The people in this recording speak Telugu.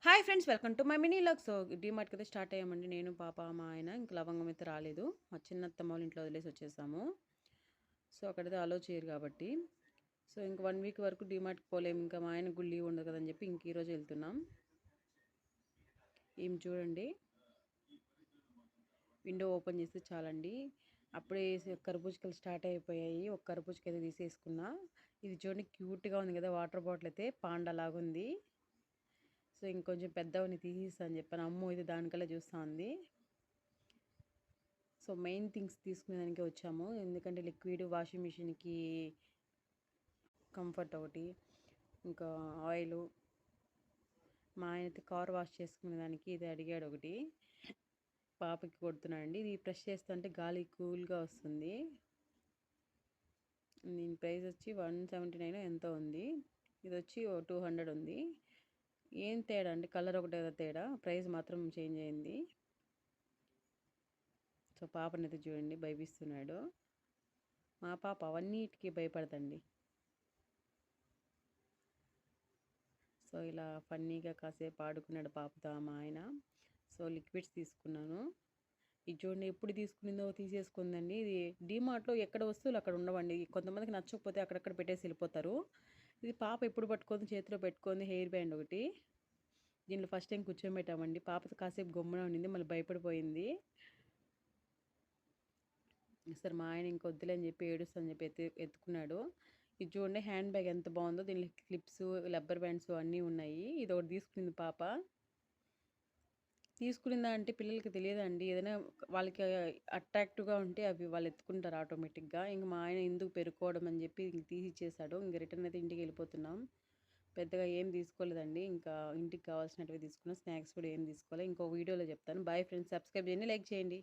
Hi friends, welcome to my mini log. So డీమార్ట్కి అయితే స్టార్ట్ అయ్యామండి. నేను పాప మా ఆయన ఇంకా లవంగం అయితే రాలేదు. మా చిన్నత్తమ్మ వాళ్ళ ఇంట్లో వదిలేసి వచ్చేసాము. సో అక్కడైతే అలో చేయరు కాబట్టి సో ఇంక 1 వీక్ వరకు డీమార్ట్కి పోలేము. ఇంకా మా ఆయన గుళ్ళు లీవ్ ఉండదు కదని చెప్పి ఇంక ఈరోజు వెళ్తున్నాం. ఏం చూడండి, విండో ఓపెన్ చేస్తే చాలండి, అప్పుడే కర్బూజకాయలు స్టార్ట్ అయిపోయాయి. ఒక కర్బూజకాయ అయితే తీసేసుకున్నా. ఇది చూడండి, క్యూట్గా ఉంది కదా. వాటర్ బాటిల్ అయితే పాండా లాగుంది. సో ఇంకొంచెం పెద్దవని తీసిస్తా అని చెప్పాను. అమ్మో, ఇది దానికల్లా చూస్తూ ఉంది. సో మెయిన్ థింగ్స్ తీసుకునేదానికి వచ్చాము. ఎందుకంటే లిక్విడ్, వాషింగ్ మిషన్కి కంఫర్ట్ ఒకటి, ఇంకా ఆయిల్, మా ఆయన అయితే కార్ వాష్ చేసుకునేదానికి ఇది అడిగాడు ఒకటి. పాపకి కొడుతున్నాడండి. ఇది ప్రెస్ చేస్తుంటే గాలి కూల్గా వస్తుంది. దీని ప్రైస్ వచ్చి 179 ఎంతో ఉంది. ఇది వచ్చి 200 ఉంది. ఏం తేడా అండి, కలర్ ఒకటే తేడా, ప్రైస్ మాత్రం చేంజ్ అయింది. సో పాపనైతే చూడండి భయపిస్తున్నాడు. మా పాప అవన్నిటికీ భయపడదండి. సో ఇలా ఫన్నీగా కాసేపు ఆడుకున్నాడు పాపతో మా ఆయన. సో లిక్విడ్స్ తీసుకున్నాను. ఇది చూడండి, ఎప్పుడు తీసుకునిందో తీసేసుకుందండి. ఇది డీమార్ట్లో ఎక్కడ వస్తువులు అక్కడ ఉండవండి. కొంతమందికి నచ్చకపోతే అక్కడక్కడ పెట్టేసి వెళ్ళిపోతారు. ఇది పాప ఎప్పుడు పట్టుకొని చేతిలో పెట్టుకుంది. హెయిర్ బ్యాండ్ ఒకటి, దీంట్లో ఫస్ట్ టైం కూర్చోబెట్టామండి. పాపతో కాసేపు గమ్మున ఉండింది, మళ్ళీ భయపడిపోయింది. సరే మా ఆయన ఇంకొద్దులే అని చెప్పి ఏడుస్తుందని చెప్పి ఎత్తుకున్నాడు. ఇది చూడండి, హ్యాండ్ బ్యాగ్ ఎంత బాగుందో. దీనిలో క్లిప్స్, రబ్బర్ బ్యాండ్స్ అన్నీ ఉన్నాయి. ఇది ఒకటి తీసుకునింది పాప. తీసుకునిందా అంటే పిల్లలకి తెలియదండి. ఏదైనా వాళ్ళకి అట్రాక్టివ్గా ఉంటే అవి వాళ్ళు ఎత్తుకుంటారు ఆటోమేటిక్గా. ఇంక మా ఆయన ఎందుకు పెరుక్కోవడం అని చెప్పి ఇంక తీసి ఇచ్చేసాడు. ఇంక రిటర్న్ అయితే ఇంటికి వెళ్ళిపోతున్నాం. పెద్దగా ఏం తీసుకోలేదండి, ఇంకా ఇంటికి కావాల్సినవి తీసుకున్నాం. స్నాక్స్ కూడా ఏం తీసుకోవాలి, ఇంకో వీడియోలో చెప్తాను. బాయ్ ఫ్రెండ్స్, సబ్స్క్రైబ్ చేయండి, లైక్ చేయండి.